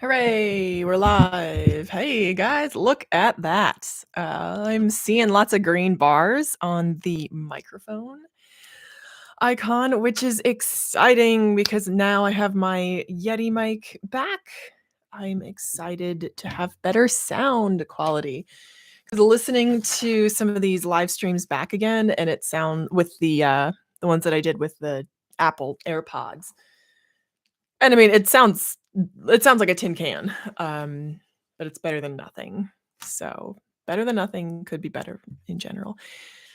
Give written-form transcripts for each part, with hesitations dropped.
Hooray, we're live. Hey guys, look at that. I'm seeing lots of green bars on the microphone icon, which is exciting because now I have my Yeti mic back. I'm excited to have better sound quality because listening to some of these live streams back again, and it sound with the ones that I did with the Apple AirPods. And I mean, it sounds like a tin can, but it's better than nothing. So better than nothing could be better in general.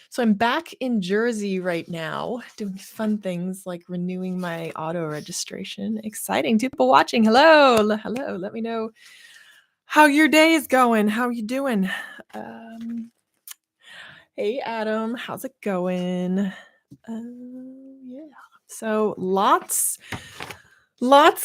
So I'm back in Jersey right now, doing fun things like renewing my auto registration. Exciting. People watching. Hello. Let me know how your day is going. How are you doing? Um, hey Adam, how's it going? Yeah. So lots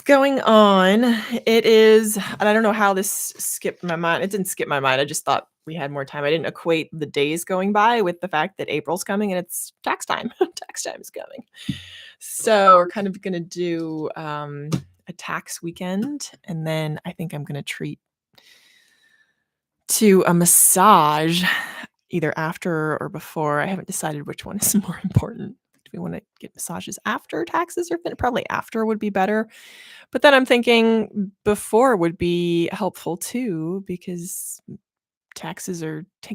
going on. It is, and I don't know how this skipped my mind. It didn't skip my mind. I just thought we had more time. I didn't equate the days going by with the fact that April's coming and it's tax time. Tax time is coming. So we're kind of going to do a tax weekend. And then I think I'm going to treat to a massage either after or before. I haven't decided which one is more important. Do we want to get massages after taxes or probably after would be better? But then I'm thinking before would be helpful too because taxes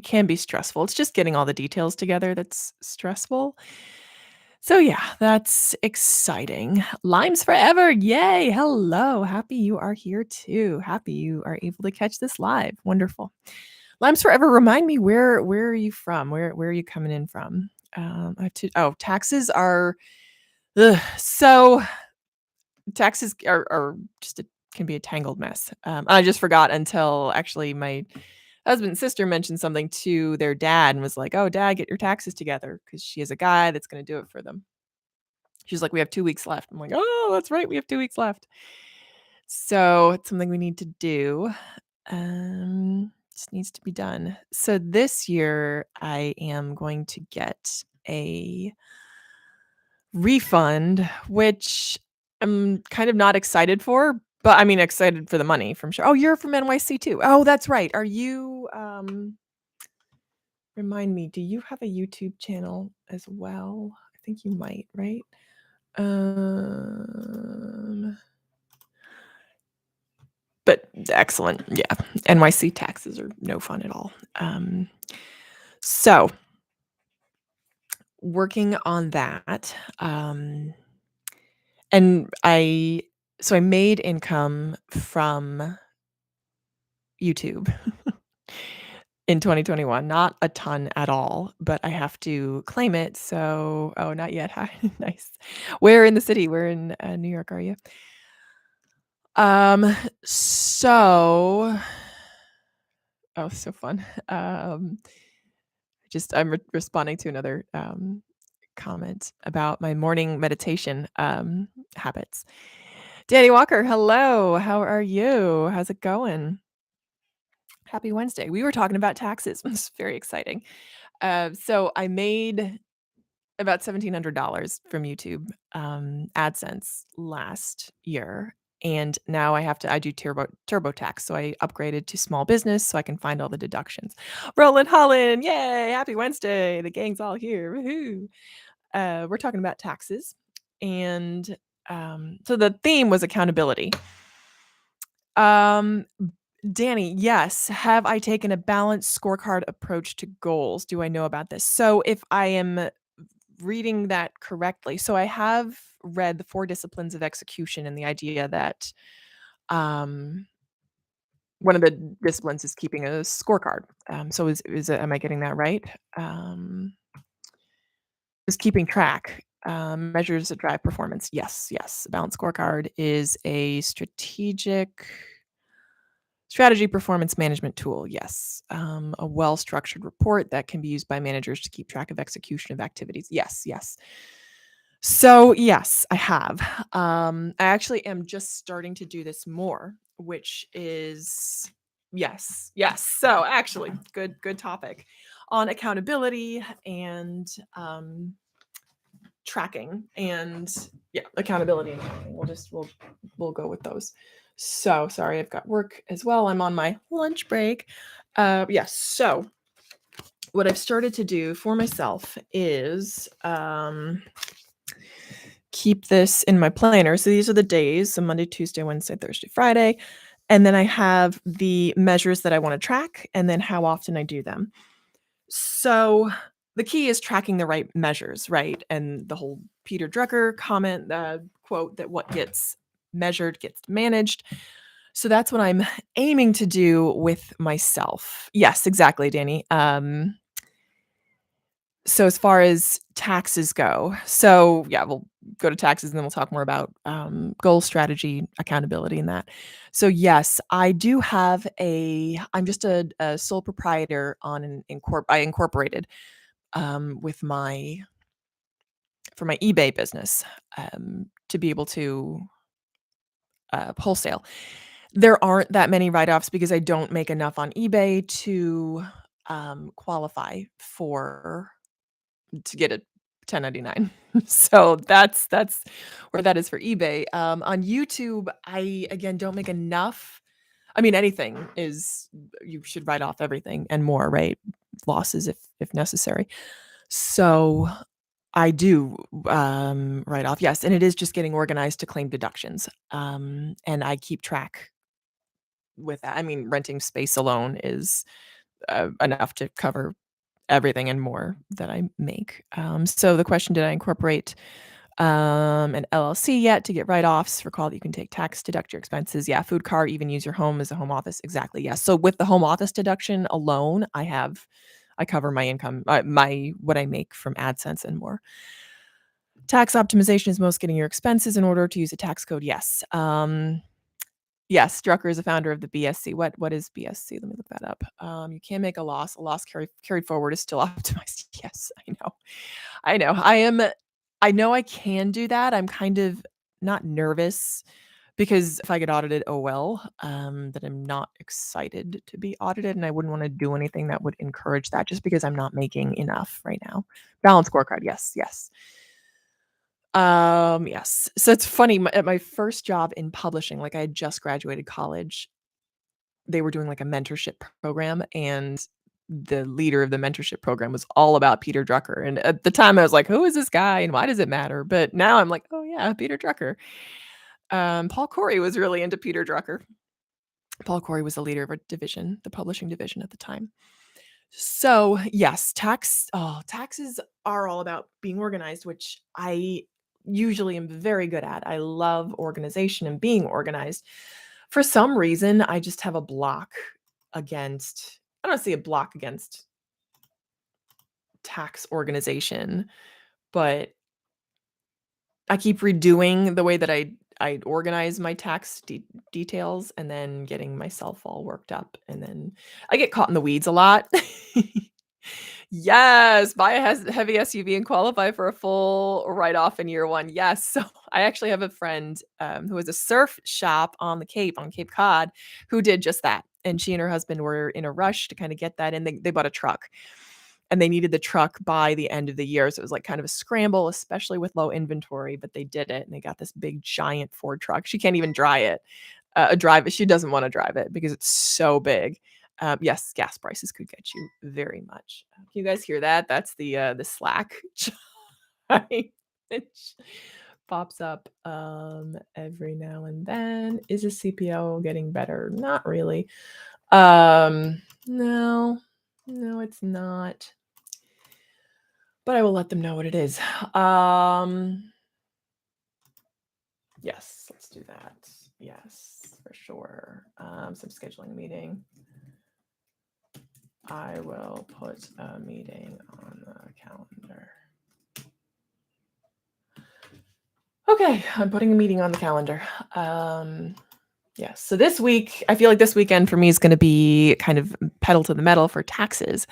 can be stressful. It's just getting all the details together that's stressful. So yeah, that's exciting. Limes forever. Yay. Hello. Happy you are here too. Happy you are able to catch this live. Wonderful. Limes forever. Remind me where are you from? Where are you coming in from? Taxes are so taxes are just can be a tangled mess. I just forgot until actually my husband's sister mentioned something to their dad and was like, "Oh, dad, get your taxes together," because she has a guy that's going to do it for them. She's like, "We have 2 weeks left." I'm like, "Oh, that's right, we have 2 weeks left." So it's something we need to do. Just needs to be done. So this year, I am going to get a refund, which I'm kind of not excited for, but I mean excited for the money from sure. Oh, you're from NYC too. Oh, that's right. Are you remind me, do you have a YouTube channel as well? I think you might, right? But excellent. Yeah. NYC taxes are no fun at all. So working on that. And I made income from YouTube in 2021. Not a ton at all, but I have to claim it. So, oh, not yet. Hi, nice. Where in the city? Where in New York are you? So, oh, so fun. I'm responding to another comment about my morning meditation habits. Danny Walker, hello. How are you? How's it going? Happy Wednesday. We were talking about taxes. It's very exciting. So I made about $1,700 from YouTube AdSense last year. And now I do TurboTax. So I upgraded to small business so I can find all the deductions. Roland Holland, yay, happy Wednesday. The gang's all here. Woohoo. We're talking about taxes. And so the theme was accountability. Danny, yes. Have I taken a balanced scorecard approach to goals? Do I know about this? So if I am reading that correctly, so I have read the 4 disciplines of execution and the idea that um, one of the disciplines is keeping a scorecard. So am I getting that right? Is keeping track measures that drive performance. Yes, yes. A balanced scorecard is a strategy performance management tool, yes. A well-structured report that can be used by managers to keep track of execution of activities. Yes, yes. So, yes, I have. I actually am just starting to do this more, which is yes, yes. So, actually, good topic on accountability and tracking and yeah, accountability and tracking. We'll go with those. So sorry, I've got work as well. I'm on my lunch break. Yes. So what I've started to do for myself is keep this in my planner. So these are the days, so Monday, Tuesday, Wednesday, Thursday, Friday. And then I have the measures that I want to track and then how often I do them. So the key is tracking the right measures, right? And the whole Peter Drucker comment, quote that what gets measured gets managed. So that's what I'm aiming to do with myself. Yes, exactly, Danny. So as far as taxes go, so yeah, we'll go to taxes and then we'll talk more about goal strategy, accountability, and that. So yes, I do have a. I'm just a sole proprietor on an I incorporated with my for my eBay business to be able to wholesale. There aren't that many write-offs because I don't make enough on eBay to qualify for to get a 1099. So that's where that is for eBay. On YouTube, I again don't make enough. I mean, anything is you should write off everything and more, right? Losses if necessary. So I do write off, yes, and it is just getting organized to claim deductions. And I keep track with that. I mean, renting space alone is enough to cover everything and more that I make. So the question, did I incorporate an LLC yet to get write-offs? Recall that you can take tax, deduct your expenses. Yeah, food car, even use your home as a home office. Exactly. Yes. So with the home office deduction alone, I cover my income, my what I make from AdSense and more. Tax optimization is most getting your expenses in order to use a tax code. Yes. Yes, Drucker is a founder of the BSC. What is BSC? Let me look that up. You can make a loss. A loss carried forward is still optimized. Yes, I know. I know. I know I can do that. I'm kind of not nervous because if I get audited, oh well. That I'm not excited to be audited and I wouldn't want to do anything that would encourage that just because I'm not making enough right now. Balance scorecard. Yes, yes. Yes. So it's funny, at my first job in publishing, like I had just graduated college, they were doing like a mentorship program and the leader of the mentorship program was all about Peter Drucker. And at the time I was like, who is this guy and why does it matter? But now I'm like, oh yeah, Peter Drucker. Paul Corey was really into Peter Drucker. Paul Corey was the leader of a division, the publishing division at the time. So yes, taxes are all about being organized, which I usually am very good at. I love organization and being organized. For some reason, I just have a block against I don't see a block against tax organization, but I keep redoing the way that I organize my tax details and then getting myself all worked up and then I get caught in the weeds a lot. Yes, buy a heavy SUV and qualify for a full write-off in year 1. Yes, so I actually have a friend, who has a surf shop on the Cape, on Cape Cod, who did just that, and she and her husband were in a rush to kinda get that, and they bought a truck, and they needed the truck by the end of the year, so it was, like, kind of a scramble, especially with low inventory, but they did it, and they got this big, giant Ford truck. She can't even drive it. She doesn't wanna drive it because it's so big. Yes, gas prices could get you very much. Can you guys hear that? That's the Slack chime, which pops up, every now and then. Is a CPO getting better? Not really. No. No, it's not. But I will let them know what it is. Yes, let's do that. Yes, for sure. So I'm scheduling a meeting. I will put a meeting on the calendar. Okay, I'm putting a meeting on the calendar. Yes. So this week, I feel like this weekend for me is going to be kind of pedal to the metal for taxes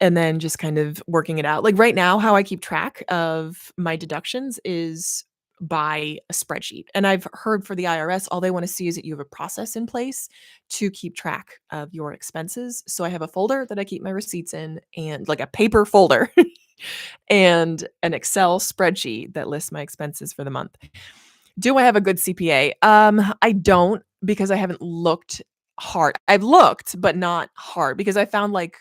and then just kind of working it out. Like right now, how I keep track of my deductions is by a spreadsheet. And I've heard for the IRS, all they want to see is that you have a process in place to keep track of your expenses. So I have a folder that I keep my receipts in and like a paper folder and an Excel spreadsheet that lists my expenses for the month. Do I have a good CPA? I don't because I haven't looked hard. I've looked, but not hard because I found like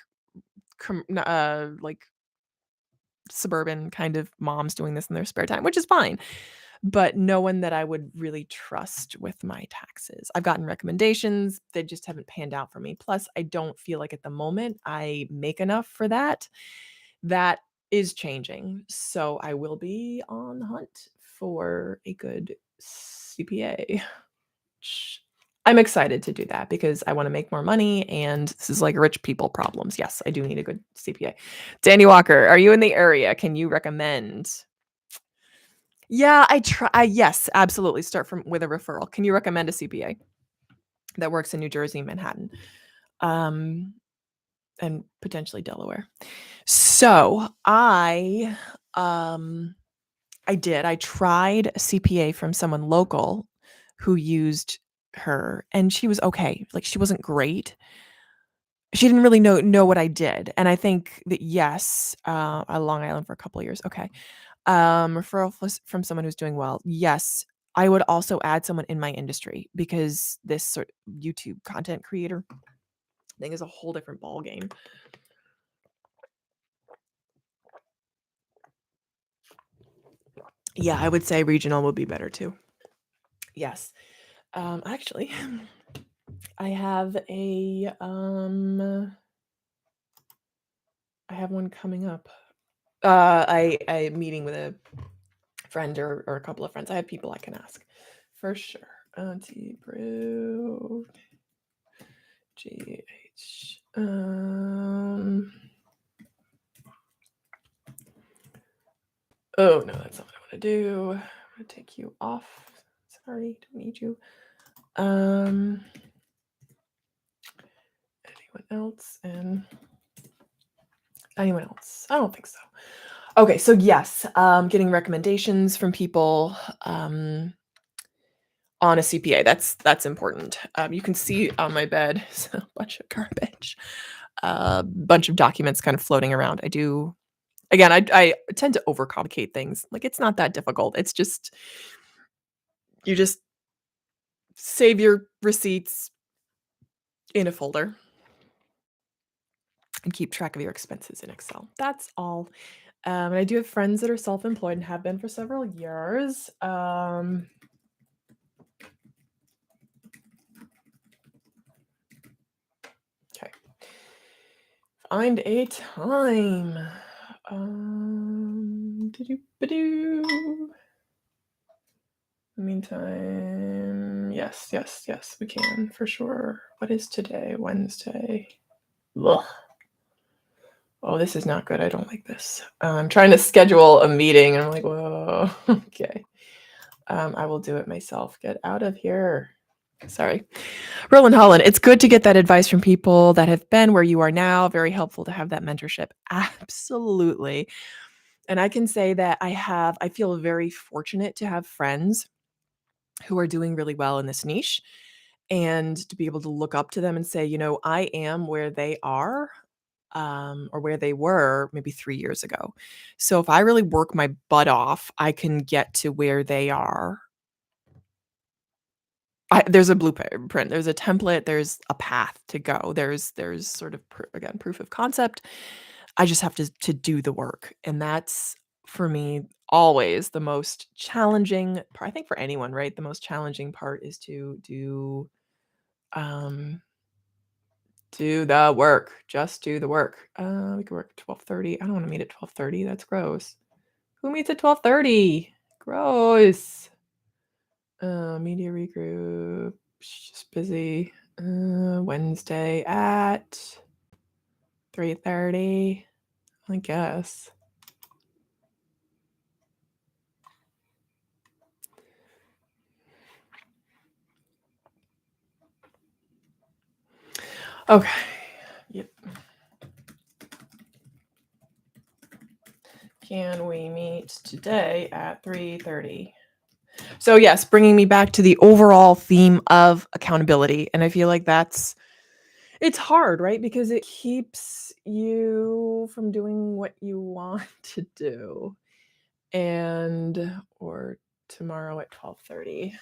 suburban kind of moms doing this in their spare time, which is fine, but no one that I would really trust with my taxes. I've gotten recommendations, they just haven't panned out for me. Plus, I don't feel like at the moment I make enough for that. That is changing. So I will be on the hunt for a good CPA. Sh I'm excited to do that because I wanna make more money, and this is like rich people problems. Yes, I do need a good CPA. Danny Walker, are you in the area? Can you recommend? Yeah, yes, absolutely, start from with a referral. Can you recommend a CPA that works in New Jersey, Manhattan, um, and potentially Delaware? So, um I did. I tried a CPA from someone local who used her, and she was okay. Like, she wasn't great. She didn't really know what I did, and I think that yes, Long Island for a couple of years, okay. Referral flis from someone who's doing well, yes. I would also add someone in my industry because this sort of YouTube content creator thing is a whole different ballgame. Yeah, I would say regional would be better too. Yes. Actually, I have I have one coming up. I meeting with a friend or a couple of friends. I have people I can ask for sure. Auntie Brew GH. Oh no, that's not what I want to do. I'm gonna take you off. Sorry, don't need you. Anyone else? And anyone else? I don't think so. Okay, so yes, getting recommendations from people on a CPA. That's important. You can see on my bed is a bunch of garbage, a bunch of documents kind of floating around. I do again. I tend to overcomplicate things. Like it's not that difficult. It's just you just save your receipts in a folder and keep track of your expenses in Excel. That's all. And I do have friends that are self-employed and have been for several years. Okay. Find a time. Doo-doo-ba-doo. Meantime, yes, we can for sure. What is today? Wednesday. Ugh. Oh, this is not good. I don't like this. I'm trying to schedule a meeting, and I'm like, whoa, okay. I will do it myself. Get out of here. Sorry. Roland Holland, it's good to get that advice from people that have been where you are now. Very helpful to have that mentorship. Absolutely. And I can say that I feel very fortunate to have friends who are doing really well in this niche and to be able to look up to them and say, I am where they are or where they were maybe 3 years ago. So if I really work my butt off, I can get to where they are. There's a blueprint, there's a template, there's a path to go. There's sort of again proof of concept. I just have to do the work, and that's for me always the most challenging part. I think for anyone, right? The most challenging part is to um do the work. Just do the work. We could work 12:30. I don't want to meet at 12:30. That's gross. Who meets at 12:30? Gross. Media regroup. Just busy. Wednesday at 3:30. I guess. Okay. Yep. Can we meet today at 3:30? So yes, bringing me back to the overall theme of accountability, and I feel like it's hard, right? Because it keeps you from doing what you want to do, and or tomorrow at 12:30.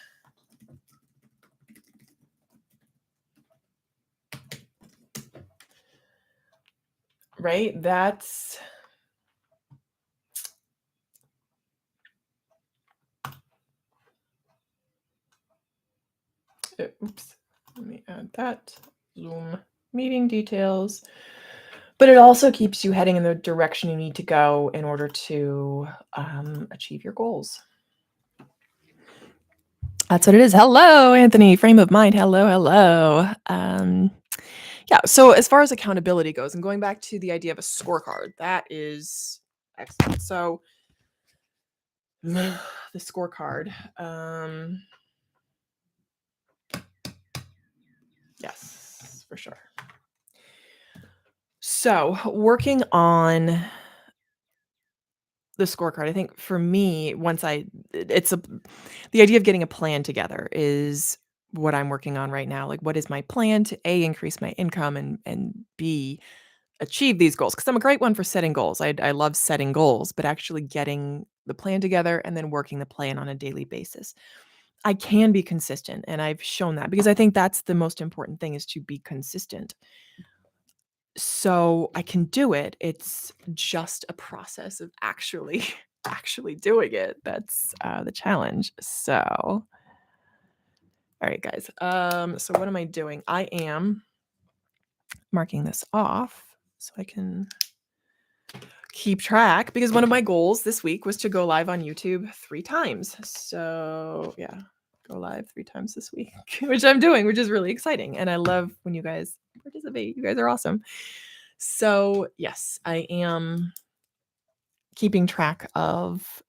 Right? That's oops. Let me add that. Zoom meeting details. But it also keeps you heading in the direction you need to go in order to achieve your goals. That's what it is. Hello, Anthony. Frame of mind. Hello, hello. Yeah. So as far as accountability goes, and going back to the idea of a scorecard, that is excellent. So the scorecard. Yes, for sure. So working on the scorecard, I think for me, the idea of getting a plan together is what I'm working on right now. Like, what is my plan to A, increase my income, and B, achieve these goals? Because I'm a great one for setting goals. I love setting goals, but actually getting the plan together and then working the plan on a daily basis. I can be consistent, and I've shown that because I think that's the most important thing is to be consistent. So I can do it. It's just a process of actually actually doing it. That's the challenge. So, all right, guys. So what am I doing? I am marking this off so I can keep track because one of my goals this week was to go live on YouTube 3 times. So, yeah, go live 3 times this week, which I'm doing, which is really exciting. And I love when you guys participate. You guys are awesome. So, yes, I am keeping track of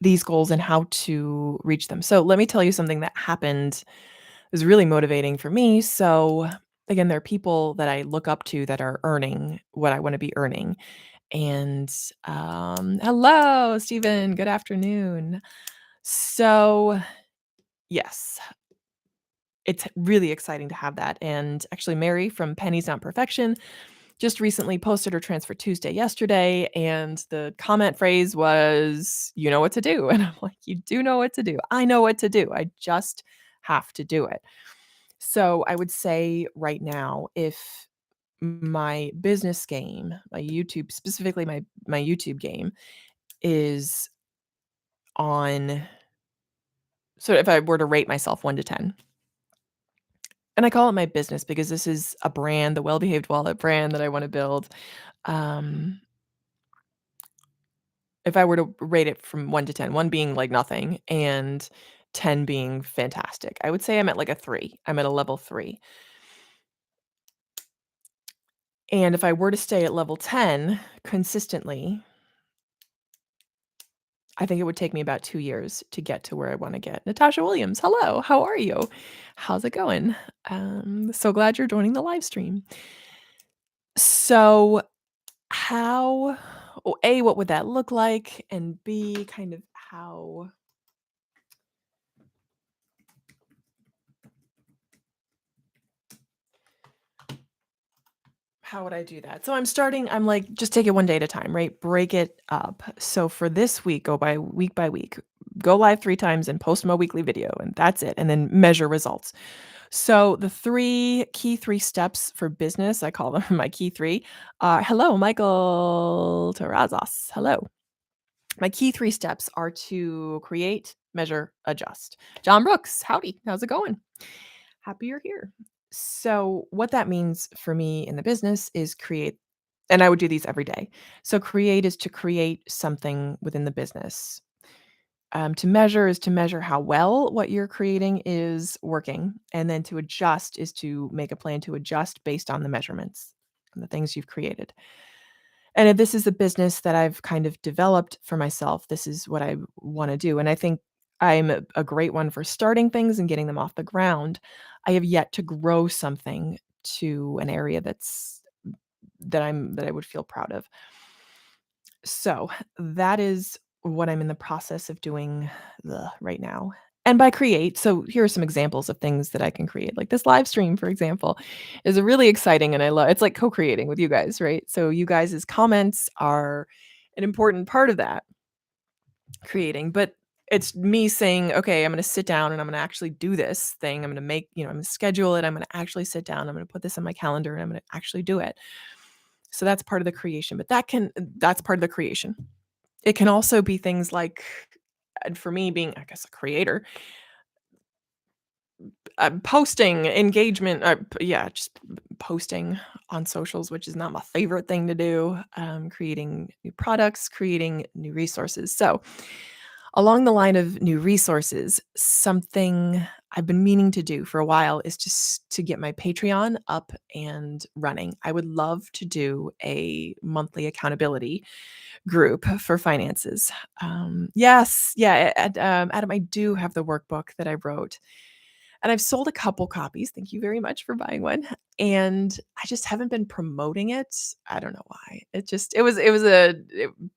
these goals and how to reach them. So, let me tell you something that happened. It was really motivating for me. So, again, there are people that I look up to that are earning what I want to be earning. And hello, Stephen. Good afternoon. So, yes, it's really exciting to have that. And actually, Mary from Pennies Not Perfection just recently posted her Transfer Tuesday yesterday, and the comment phrase was, "You know what to do." And I'm like, "You do know what to do. I know what to do. I just have to do it." So I would say right now, if my business game, my YouTube, specifically my YouTube game, is on. So if I were to rate myself 1 to 10, and I call it my business because this is a brand, the Well Behaved Wallet brand that I want to build. Um, if I were to rate it from 1 to 10, 1 being like nothing and 10 being fantastic, I would say I'm at like a 3. I'm at a level 3. And if I were to stay at level 10 consistently, I think it would take me about 2 years to get to where I wanna get. Natasha Williams, hello, how are you? How's it going? So glad you're joining the live stream. So, how A, what would that look like? And B, kind of how would I do that? So I'm like, just take it one day at a time, right? Break it up. So for this week, go by week, go live 3 times and post my weekly video, and that's it. And then measure results. So the 3 steps for business, I call them my key 3. Hello, Michael Terrazas. Hello. My key 3 steps are to create, measure, adjust. John Brooks, howdy. How's it going? Happy you're here. So, what that means for me in the business is create, and I would do these every day. So, create is to create something within the business. To measure is to measure how well what you're creating is working. And then to adjust is to make a plan to adjust based on the measurements and the things you've created. And if this is a business that I've kind of developed for myself, this is what I want to do. And I think I'm a great one for starting things and getting them off the ground. I have yet to grow something to an area that I would feel proud of. So that is what I'm in the process of doing right now. And by create, so here are some examples of things that I can create. Like this live stream, for example, is a really exciting, and I love it's like co-creating with you guys, right? So you guys' comments are an important part of that creating. But It's me saying, "Okay, I'm gonna sit down and I'm gonna actually do this thing. I'm gonna I'm gonna schedule it. I'm gonna actually sit down. I'm gonna put this on my calendar and I'm gonna actually do it." So that's part of the creation, but that's part of the creation. It can also be things like, and for me being, I guess, a creator, posting, engagement, yeah, just posting on socials, which is not my favorite thing to do, creating new products, creating new resources. So, along the line of new resources, something I've been meaning to do for a while is just to get my Patreon up and running. I would love to do a monthly accountability group for finances. Yes, yeah, Adam, I do have the workbook that I wrote, and I've sold a couple copies. Thank you very much for buying one. And I just haven't been promoting it. I don't know why.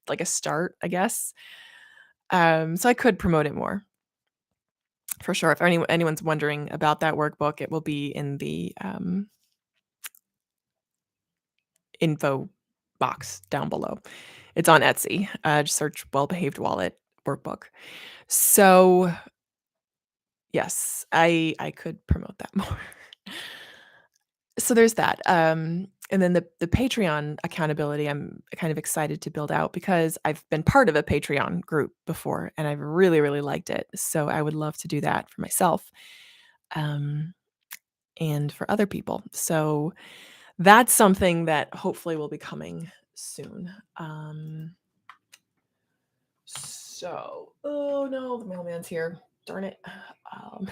Like a start, I guess. So I could promote it more for sure. If anyone's wondering about that workbook, it will be in the info box down below. It's on Etsy. Just search Well Behaved Wallet workbook. So yes, I could promote that more. So there's that. And then the Patreon accountability, I'm kind of excited to build out because I've been part of a Patreon group before and I've really, really liked it. So I would love to do that for myself, um, and for other people. So that's something that hopefully will be coming soon. Oh no, the mailman's here. Darn it. Um,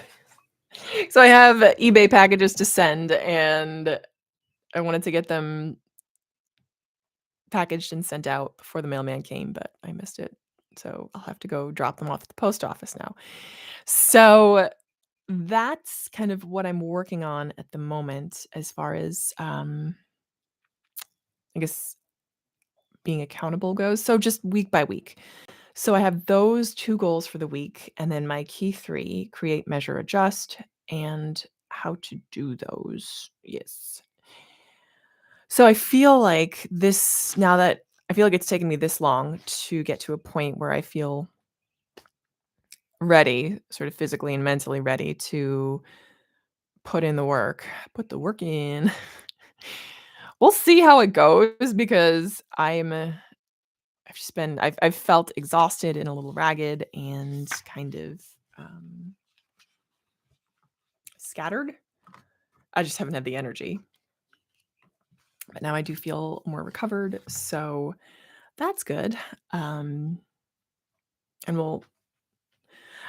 so I have eBay packages to send, and I wanted to get them packaged and sent out before the mailman came, but I missed it. So I'll have to go drop them off at the post office now. So that's kind of what I'm working on at the moment as far as, I guess, being accountable goes. So just week by week. So I have those 2 goals for the week, and then my key 3, create, measure, adjust, and how to do those. Yes. So I feel like this now that I feel like it's taken me this long to get to a point where I feel ready, sort of physically and mentally ready to put in the work. Put the work in. We'll see how it goes because I've felt exhausted and a little ragged and kind of scattered. I just haven't had the energy. But now I do feel more recovered, so that's good. And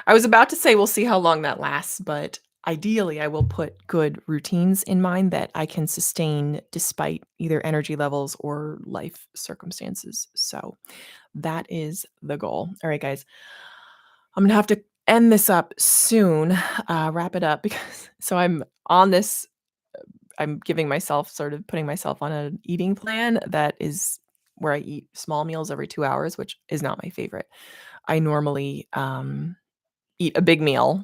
I was about to say we'll see how long that lasts, but ideally I will put good routines in mind that I can sustain despite either energy levels or life circumstances. So that is the goal. All right, guys. I'm gonna have to end this up soon, wrap it up because so I'm giving myself sort of putting myself on an eating plan that is where I eat small meals every 2 hours, which is not my favorite. I normally, eat a big meal,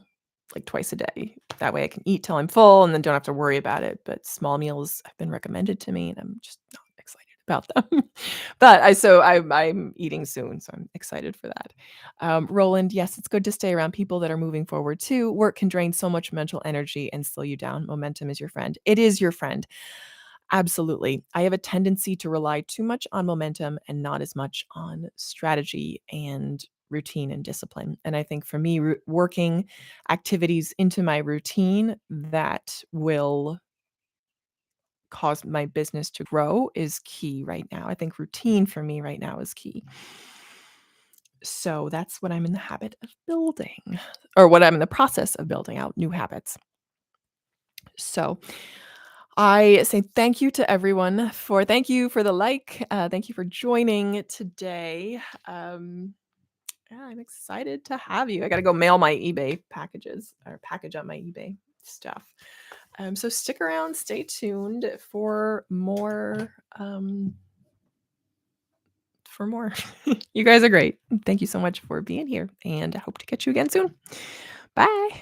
like, twice a day. That way I can eat till I'm full and then don't have to worry about it, but small meals have been recommended to me, and I'm just not excited about them. But I'm eating soon, so I'm excited for that. Roland, yes, it's good to stay around people that are moving forward too. Work can drain so much mental energy and slow you down. Momentum is your friend. It is your friend. Absolutely. I have a tendency to rely too much on momentum and not as much on strategy and routine and discipline. And I think for me, working activities into my routine that will cause my business to grow is key right now. I think routine for me right now is key. So that's what I'm in the habit of building, or what I'm in the process of building out new habits. So I say thank you for the like. Thank you for joining today. Yeah, I'm excited to have you. I got to go mail my eBay packages or package up my eBay stuff. So stick around, stay tuned for more. For more. You guys are great. Thank you so much for being here, and I hope to catch you again soon. Bye.